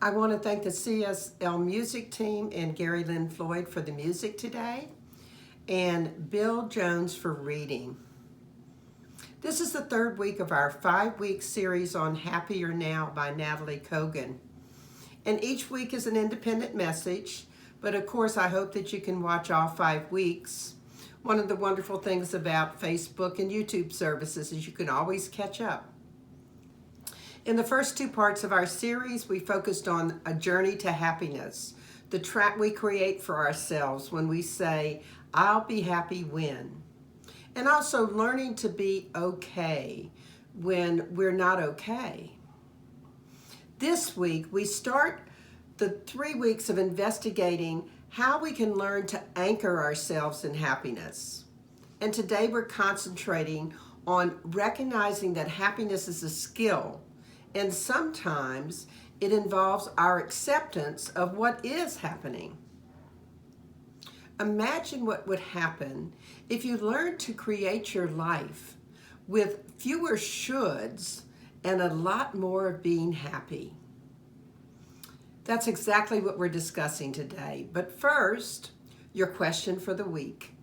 I want to thank the CSL music team and Gary Lynn Floyd for the music today, and Bill Jones for reading. This is the third week of our 5-week series on Happier Now by Natalie Kogan. And each week is an independent message, but of course I hope that you can watch all 5 weeks. One of the wonderful things about Facebook and YouTube services is you can always catch up. In the first 2 parts of our series, we focused on a journey to happiness, the trap we create for ourselves when we say, I'll be happy when. And also learning to be okay when we're not okay. This week, we start the 3 weeks of investigating how we can learn to anchor ourselves in happiness. And today we're concentrating on recognizing that happiness is a skill, and sometimes it involves our acceptance of what is happening. Imagine what would happen if you learned to create your life with fewer shoulds and a lot more of being happy. That's exactly what we're discussing today. But first, your question for the week.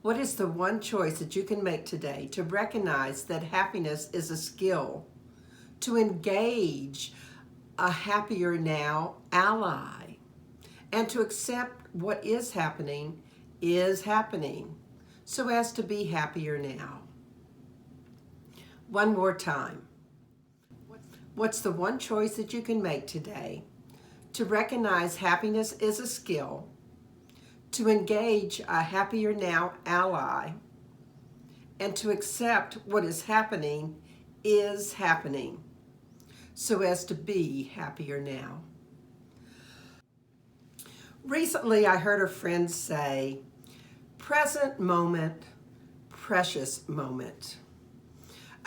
What is the one choice that you can make today to recognize that happiness is a skill, to engage a happier now ally, and to accept what is happening, so as to be happier now? One more time. What's the one choice that you can make today to recognize happiness is a skill, to engage a happier now ally, and to accept what is happening, so as to be happier now? Recently, I heard a friend say, present moment, precious moment.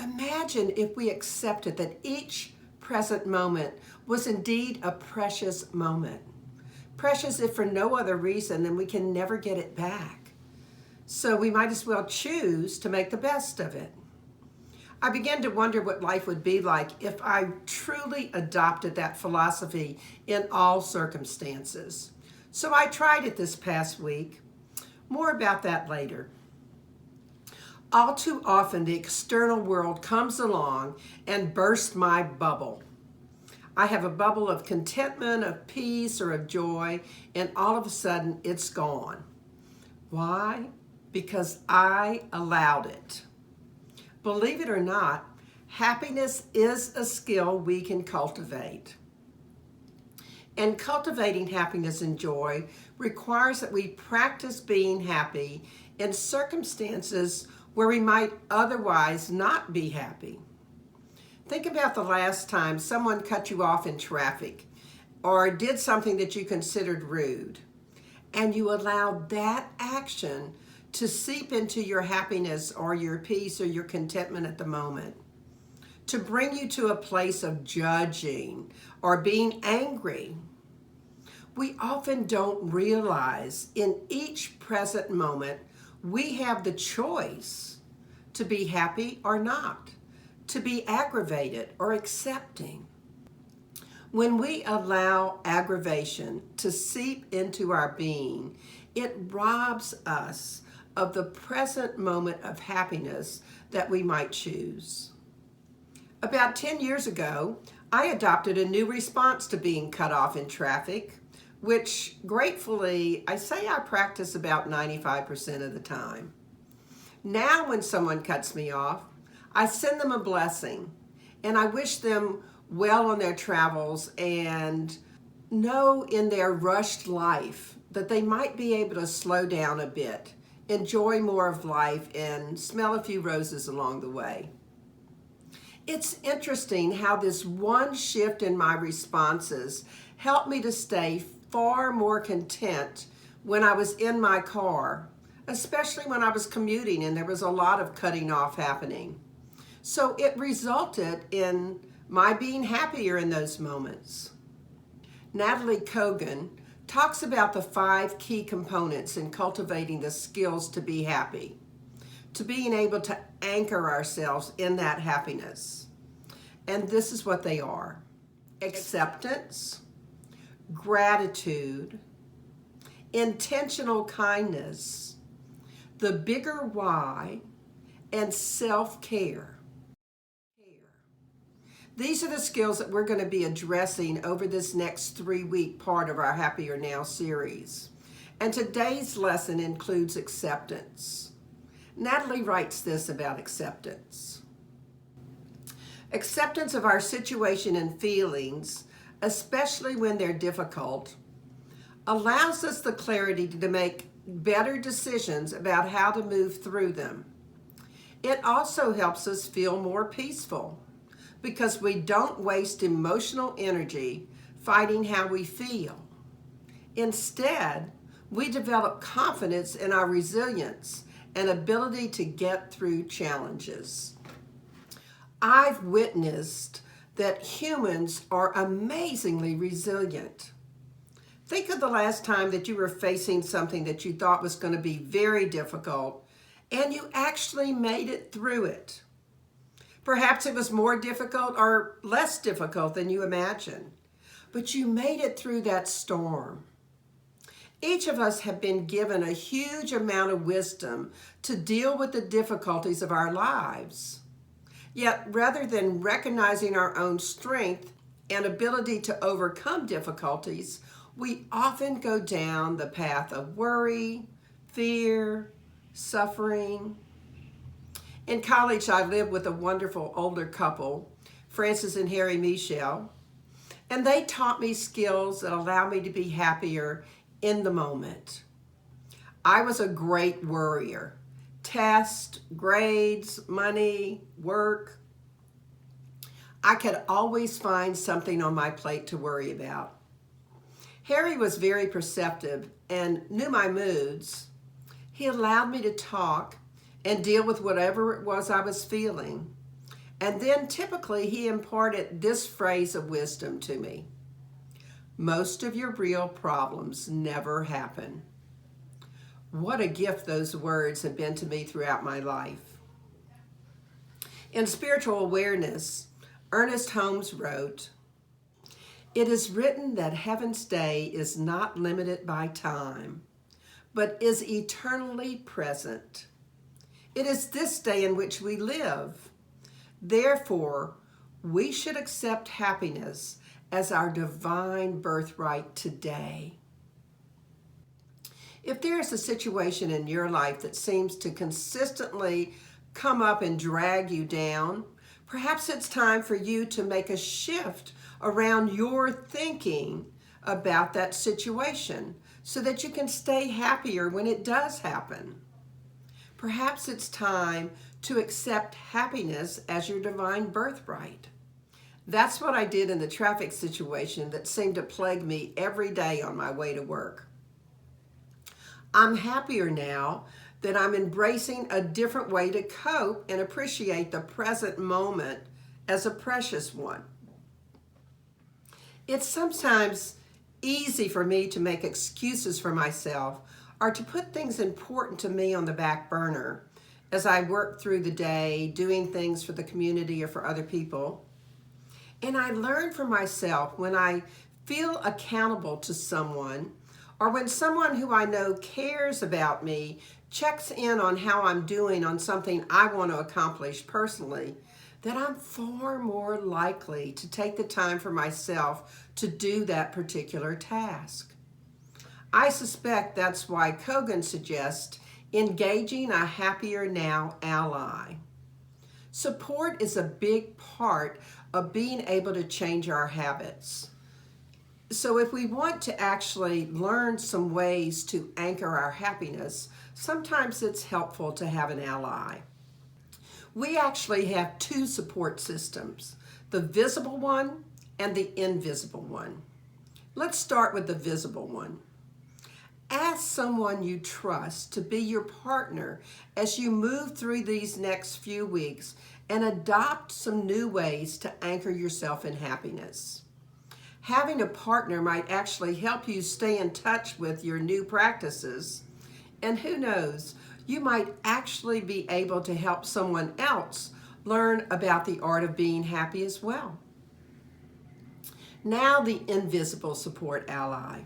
Imagine if we accepted that each present moment was indeed a precious moment. Precious if for no other reason than we can never get it back. So we might as well choose to make the best of it. I began to wonder what life would be like if I truly adopted that philosophy in all circumstances. So I tried it this past week. More about that later. All too often, the external world comes along and bursts my bubble. I have a bubble of contentment, of peace, or of joy, and all of a sudden it's gone. Why? Because I allowed it. Believe it or not, happiness is a skill we can cultivate. And cultivating happiness and joy requires that we practice being happy in circumstances where we might otherwise not be happy. Think about the last time someone cut you off in traffic or did something that you considered rude, and you allowed that action to seep into your happiness or your peace or your contentment at the moment, to bring you to a place of judging or being angry. We often don't realize in each present moment we have the choice to be happy or not, to be aggravated or accepting. When we allow aggravation to seep into our being, it robs us of the present moment of happiness that we might choose. About 10 years ago, I adopted a new response to being cut off in traffic, which gratefully, I say I practice about 95% of the time. Now when someone cuts me off, I send them a blessing, and I wish them well on their travels and know in their rushed life that they might be able to slow down a bit, enjoy more of life, and smell a few roses along the way. It's interesting how this one shift in my responses helped me to stay far more content when I was in my car, especially when I was commuting and there was a lot of cutting off happening. So it resulted in my being happier in those moments. Natalie Kogan talks about the 5 key components in cultivating the skills to be happy, to being able to anchor ourselves in that happiness. And this is what they are. acceptance, gratitude, intentional kindness, the bigger why, and self-care. These are the skills that we're going to be addressing over this next 3-week part of our Happier Now series. And today's lesson includes acceptance. Natalie writes this about acceptance. Acceptance of our situation and feelings, especially when they're difficult, allows us the clarity to make better decisions about how to move through them. It also helps us feel more peaceful because we don't waste emotional energy fighting how we feel. Instead, we develop confidence in our resilience and ability to get through challenges. I've witnessed that humans are amazingly resilient. Think of the last time that you were facing something that you thought was going to be very difficult, and you actually made it through it. Perhaps it was more difficult or less difficult than you imagined, but you made it through that storm. Each of us have been given a huge amount of wisdom to deal with the difficulties of our lives. Yet, rather than recognizing our own strength and ability to overcome difficulties, we often go down the path of worry, fear, suffering. In college, I lived with a wonderful older couple, Frances and Harry Michel, and they taught me skills that allow me to be happier in the moment. I was a great worrier. Tests, grades, money, work. I could always find something on my plate to worry about. Harry was very perceptive and knew my moods. He allowed me to talk and deal with whatever it was I was feeling. And then typically he imparted this phrase of wisdom to me. Most of your real problems never happen. What a gift those words have been to me throughout my life. In Spiritual Awareness, Ernest Holmes wrote, "It is written that heaven's day is not limited by time, but is eternally present. It is this day in which we live. Therefore, we should accept happiness as our divine birthright today." If there is a situation in your life that seems to consistently come up and drag you down, perhaps it's time for you to make a shift around your thinking about that situation so that you can stay happier when it does happen. Perhaps it's time to accept happiness as your divine birthright. That's what I did in the traffic situation that seemed to plague me every day on my way to work. I'm happier now that I'm embracing a different way to cope and appreciate the present moment as a precious one. It's sometimes easy for me to make excuses for myself or to put things important to me on the back burner as I work through the day, doing things for the community or for other people. And I learn for myself when I feel accountable to someone or when someone who I know cares about me checks in on how I'm doing on something I want to accomplish personally, that I'm far more likely to take the time for myself to do that particular task. I suspect that's why Kogan suggests engaging a Happier Now ally. Support is a big part of being able to change our habits. So if we want to actually learn some ways to anchor our happiness, sometimes it's helpful to have an ally. We actually have two support systems, the visible one and the invisible one. Let's start with the visible one. Ask someone you trust to be your partner as you move through these next few weeks and adopt some new ways to anchor yourself in happiness. Having a partner might actually help you stay in touch with your new practices, and who knows, you might actually be able to help someone else learn about the art of being happy as well. Now the invisible support ally.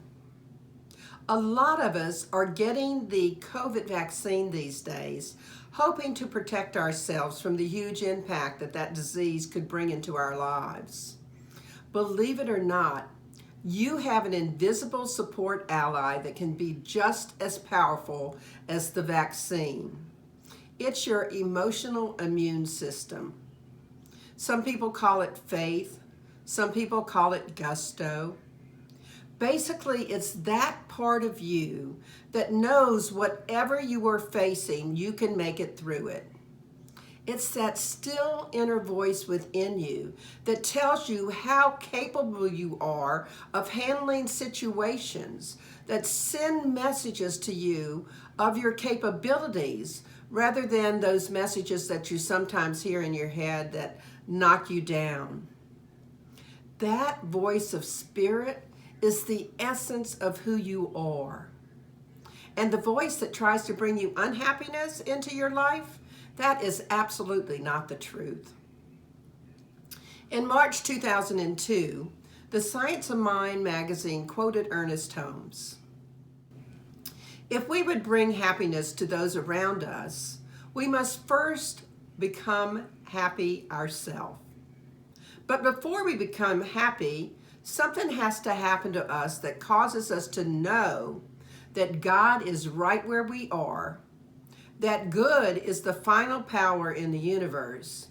A lot of us are getting the COVID vaccine these days, hoping to protect ourselves from the huge impact that that disease could bring into our lives. Believe it or not, you have an invisible support ally that can be just as powerful as the vaccine. It's your emotional immune system. Some people call it faith. Some people call it gusto. Basically, it's that part of you that knows whatever you are facing, you can make it through it. It's that still inner voice within you that tells you how capable you are of handling situations, that send messages to you of your capabilities rather than those messages that you sometimes hear in your head that knock you down. That voice of spirit is the essence of who you are. And the voice that tries to bring you unhappiness into your life, that is absolutely not the truth. In March 2002, the Science of Mind magazine quoted Ernest Holmes. If we would bring happiness to those around us, we must first become happy ourselves. But before we become happy, something has to happen to us that causes us to know that God is right where we are, that good is the final power in the universe,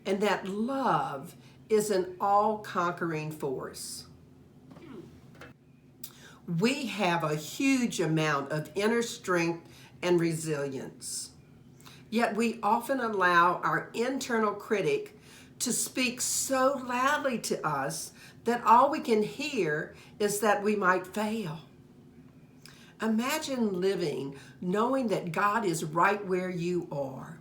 and that love is an all-conquering force. We have a huge amount of inner strength and resilience, yet we often allow our internal critic to speak so loudly to us that all we can hear is that we might fail. Imagine living knowing that God is right where you are,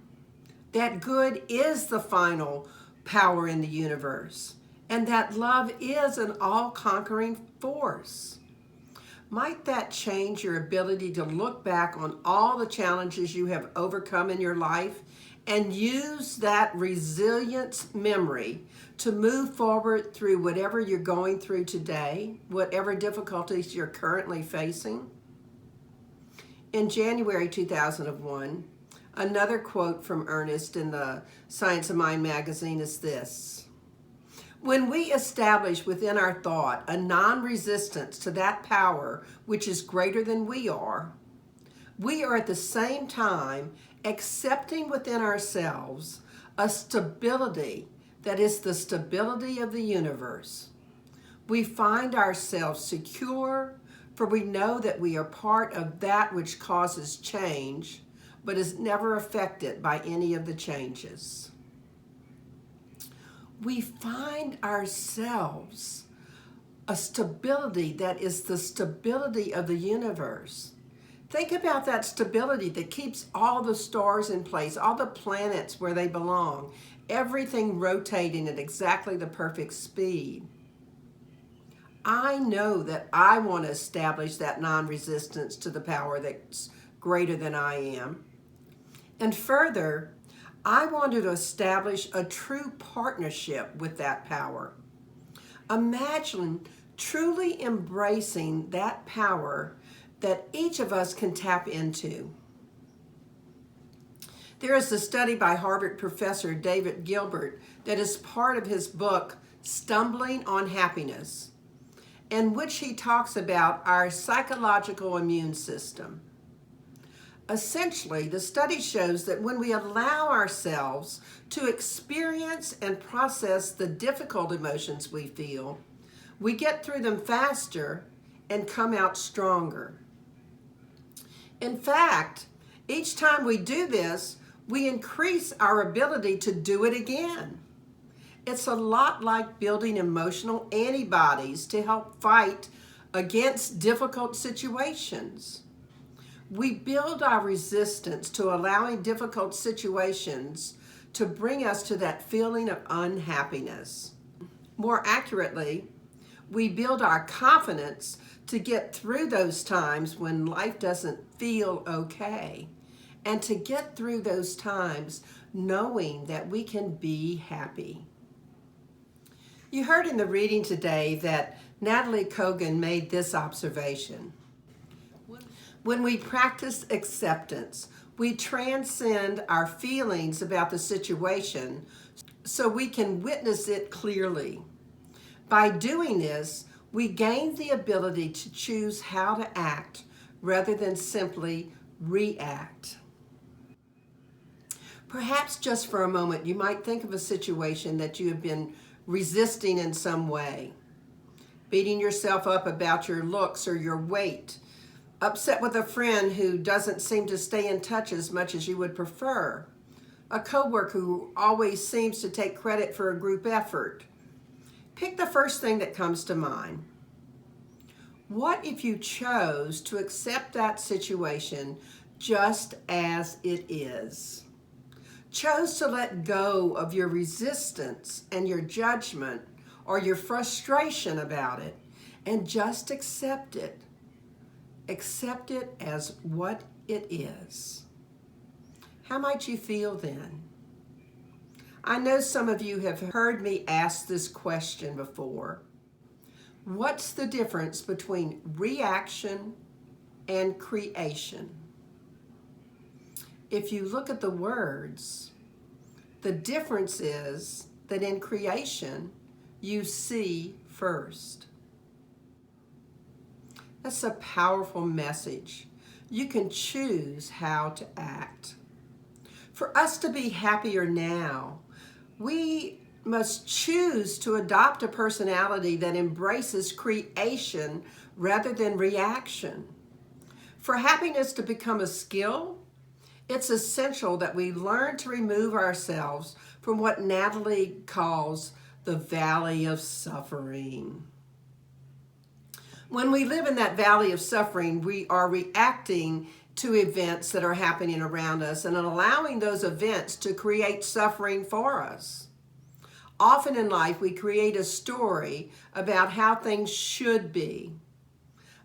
that good is the final power in the universe, and that love is an all-conquering force. Might that change your ability to look back on all the challenges you have overcome in your life and use that resilience memory to move forward through whatever you're going through today, whatever difficulties you're currently facing? In January 2001, another quote from Ernest in the Science of Mind magazine is this: when we establish within our thought a non-resistance to that power which is greater than we are at the same time accepting within ourselves a stability that is the stability of the universe. We find ourselves secure, for we know that we are part of that which causes change, but is never affected by any of the changes. We find ourselves a stability that is the stability of the universe. Think about that stability that keeps all the stars in place, all the planets where they belong, everything rotating at exactly the perfect speed. I know that I want to establish that non-resistance to the power that's greater than I am. And further, I want to establish a true partnership with that power. Imagine truly embracing that power that each of us can tap into. There is a study by Harvard professor David Gilbert that is part of his book, Stumbling on Happiness, in which he talks about our psychological immune system. Essentially, the study shows that when we allow ourselves to experience and process the difficult emotions we feel, we get through them faster and come out stronger. In fact, each time we do this, we increase our ability to do it again. It's a lot like building emotional antibodies to help fight against difficult situations. We build our resistance to allowing difficult situations to bring us to that feeling of unhappiness. More accurately, we build our confidence to get through those times when life doesn't feel okay, and to get through those times knowing that we can be happy. You heard in the reading today that Natalie Kogan made this observation. When we practice acceptance, we transcend our feelings about the situation so we can witness it clearly. By doing this, we gain the ability to choose how to act rather than simply react. Perhaps just for a moment, you might think of a situation that you have been resisting in some way. Beating yourself up about your looks or your weight. Upset with a friend who doesn't seem to stay in touch as much as you would prefer. A coworker who always seems to take credit for a group effort. Pick the first thing that comes to mind. What if you chose to accept that situation just as it is? Chose to let go of your resistance and your judgment or your frustration about it and just accept it. Accept it as what it is. How might you feel then? I know some of you have heard me ask this question before. What's the difference between reaction and creation? If you look at the words, the difference is that in creation, you see first. That's a powerful message. You can choose how to act. For us to be happier now, we must choose to adopt a personality that embraces creation rather than reaction. For happiness to become a skill, it's essential that we learn to remove ourselves from what Natalie calls the valley of suffering. When we live in that valley of suffering, we are reacting to events that are happening around us and allowing those events to create suffering for us. Often in life, we create a story about how things should be.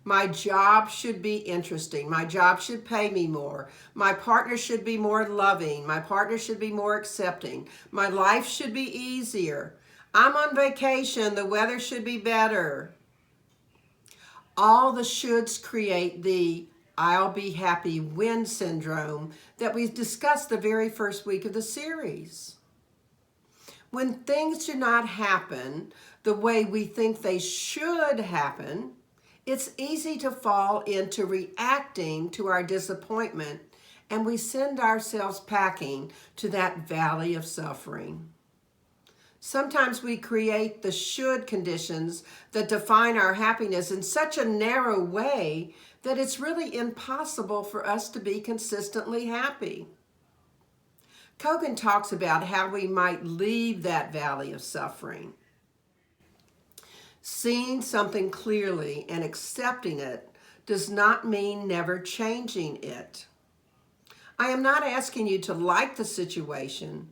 My job should be interesting. My job should pay me more. My partner should be more loving. My partner should be more accepting. My life should be easier. I'm on vacation. The weather should be better. All the shoulds create the I'll be happy when syndrome that we discussed the very first week of the series. When things do not happen the way we think they should happen, it's easy to fall into reacting to our disappointment, and we send ourselves packing to that valley of suffering. Sometimes we create the should conditions that define our happiness in such a narrow way that it's really impossible for us to be consistently happy. Kogan talks about how we might leave that valley of suffering. Seeing something clearly and accepting it does not mean never changing it. I am not asking you to like the situation,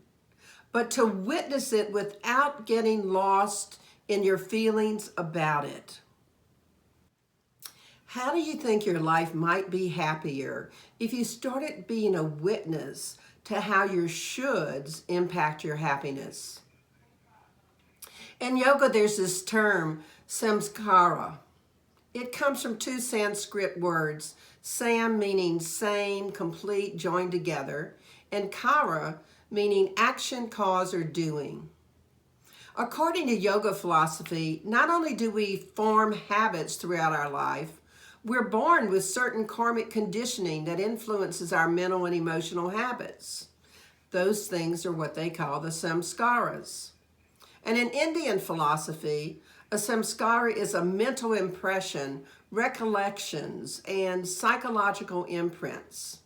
but to witness it without getting lost in your feelings about it. How do you think your life might be happier if you started being a witness to how your shoulds impact your happiness? In yoga, there's this term, samskara. It comes from two Sanskrit words, sam meaning same, complete, joined together, and kara meaning action, cause, or doing. According to yoga philosophy, not only do we form habits throughout our life, we're born with certain karmic conditioning that influences our mental and emotional habits. Those things are what they call the samskaras. And in Indian philosophy, a samskara is a mental impression, recollections, and psychological imprints.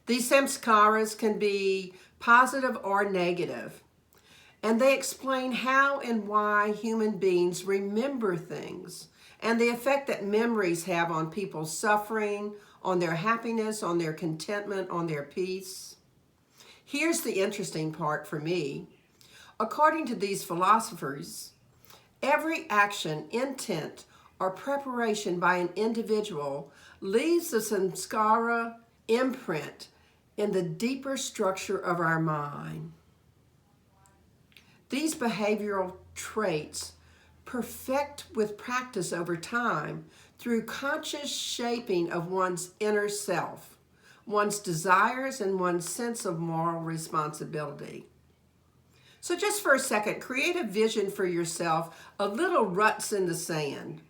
These samskaras can be positive or negative, and they explain how and why human beings remember things and the effect that memories have on people's suffering, on their happiness, on their contentment, on their peace. Here's the interesting part for me. According to these philosophers, every action, intent, or preparation by an individual leaves a samskara imprint in the deeper structure of our mind. These behavioral traits perfect with practice over time through conscious shaping of one's inner self, one's desires, and one's sense of moral responsibility. So just for a second, create a vision for yourself of little ruts in the sand.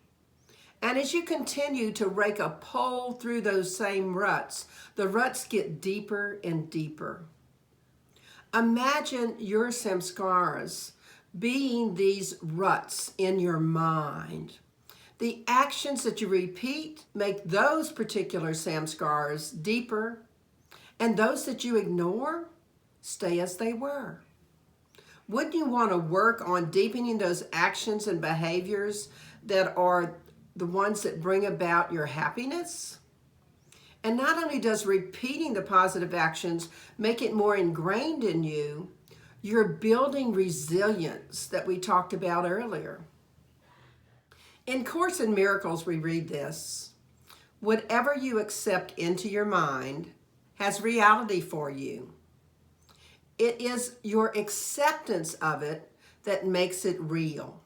And as you continue to rake a pole through those same ruts, the ruts get deeper and deeper. Imagine your samskaras being these ruts in your mind. The actions that you repeat make those particular samskaras deeper, and those that you ignore stay as they were. Wouldn't you want to work on deepening those actions and behaviors that are the ones that bring about your happiness? And not only does repeating the positive actions make it more ingrained in you, you're building resilience that we talked about earlier. In Course in Miracles, we read this: whatever you accept into your mind has reality for you. It is your acceptance of it that makes it real.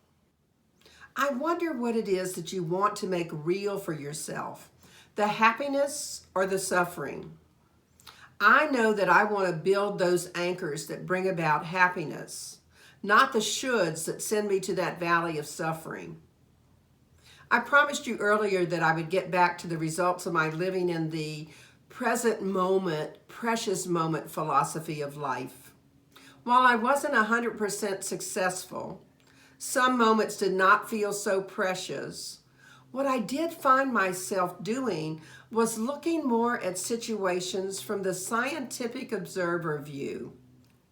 I wonder what it is that you want to make real for yourself, the happiness or the suffering. I know that I want to build those anchors that bring about happiness, not the shoulds that send me to that valley of suffering. I promised you earlier that I would get back to the results of my living in the present moment, precious moment philosophy of life. While I wasn't 100% successful, some moments did not feel so precious. What I did find myself doing was looking more at situations from the scientific observer view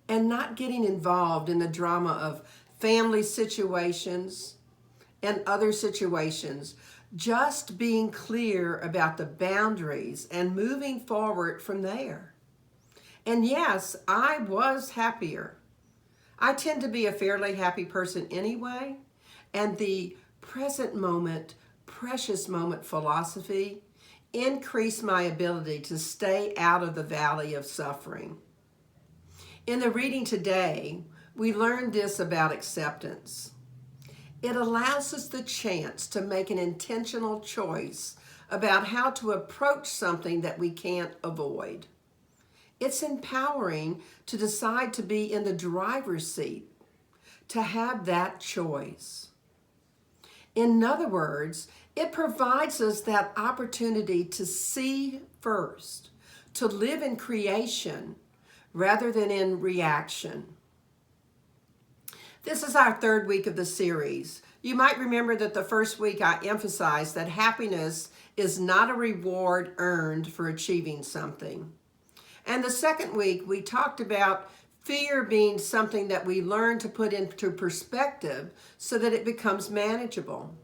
and not getting involved in the drama of family situations and other situations, just being clear about the boundaries and moving forward from there. And yes, I was happier. I tend to be a fairly happy person anyway, and the present moment, precious moment philosophy increased my ability to stay out of the valley of suffering. In the reading today, we learned this about acceptance. It allows us the chance to make an intentional choice about how to approach something that we can't avoid. It's empowering to decide to be in the driver's seat, to have that choice. In other words, it provides us that opportunity to see first, to live in creation rather than in reaction. This is our third week of the series. You might remember that the first week I emphasized that happiness is not a reward earned for achieving something. And the second week we talked about fear being something that we learn to put into perspective so that it becomes manageable.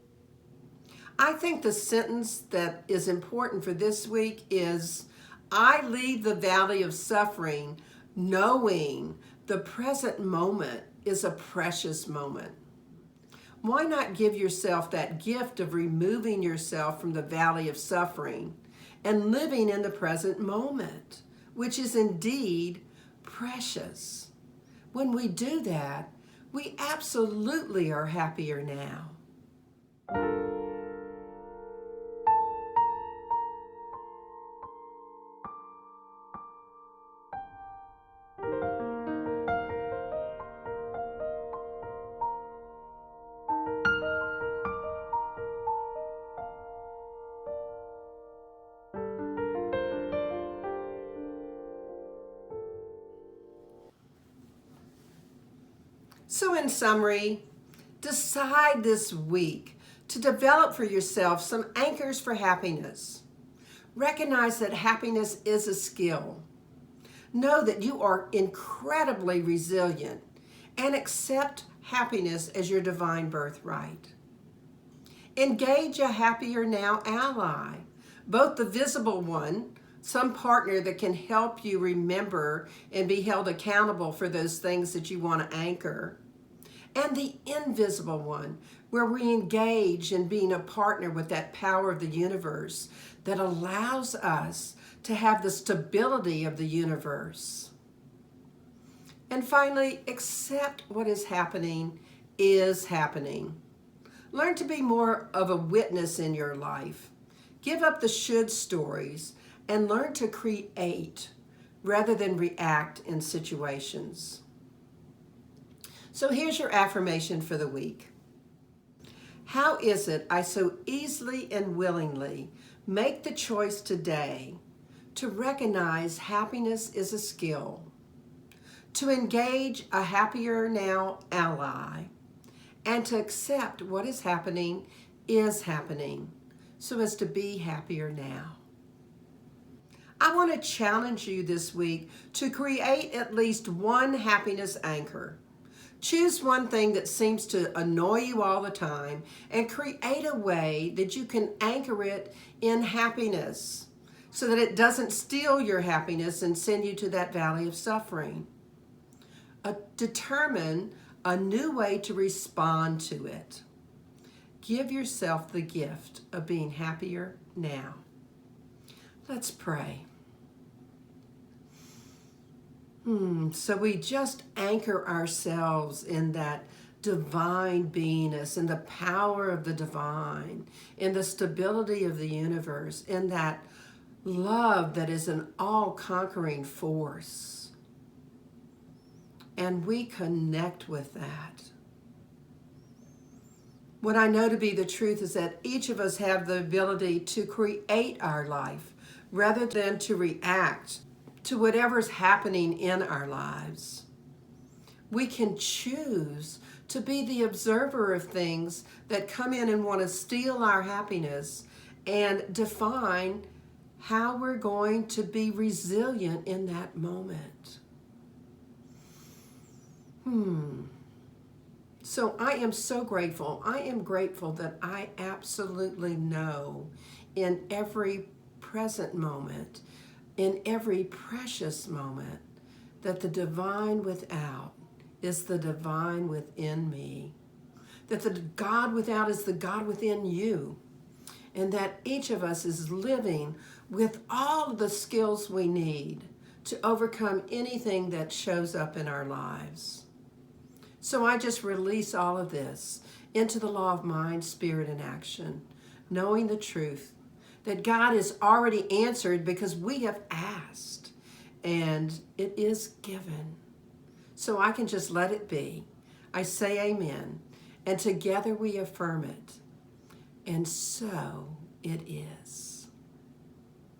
I think the sentence that is important for this week is, I leave the valley of suffering knowing the present moment is a precious moment. Why not give yourself that gift of removing yourself from the valley of suffering and living in the present moment, which is indeed precious? When we do that, we absolutely are happier now. So in summary, decide this week to develop for yourself some anchors for happiness. Recognize that happiness is a skill. Know that you are incredibly resilient and accept happiness as your divine birthright. Engage a happier now ally, both the visible one, some partner that can help you remember and be held accountable for those things that you want to anchor, and the invisible one, where we engage in being a partner with that power of the universe that allows us to have the stability of the universe. And finally, accept what is happening is happening. Learn to be more of a witness in your life. Give up the should stories and learn to create rather than react in situations. So here's your affirmation for the week. How is it I so easily and willingly make the choice today to recognize happiness is a skill, to engage a happier now ally, and to accept what is happening so as to be happier now. I want to challenge you this week to create at least one happiness anchor. Choose one thing that seems to annoy you all the time and create a way that you can anchor it in happiness so that it doesn't steal your happiness and send you to that valley of suffering. Determine a new way to respond to it. Give yourself the gift of being happier now. Let's pray. So we just anchor ourselves in that divine beingness, in the power of the divine, in the stability of the universe, in that love that is an all-conquering force. And we connect with that. What I know to be the truth is that each of us have the ability to create our life rather than to react to whatever's happening in our lives. We can choose to be the observer of things that come in and want to steal our happiness and define how we're going to be resilient in that moment. So I am so grateful. I am grateful that I absolutely know in every present moment, in every precious moment, that the divine without is the divine within me. That the God without is the God within you. And that each of us is living with all of the skills we need to overcome anything that shows up in our lives. So I just release all of this into the law of mind, spirit, and action, knowing the truth that God has already answered because we have asked, and it is given. So I can just let it be. I say amen, and together we affirm it. And so it is.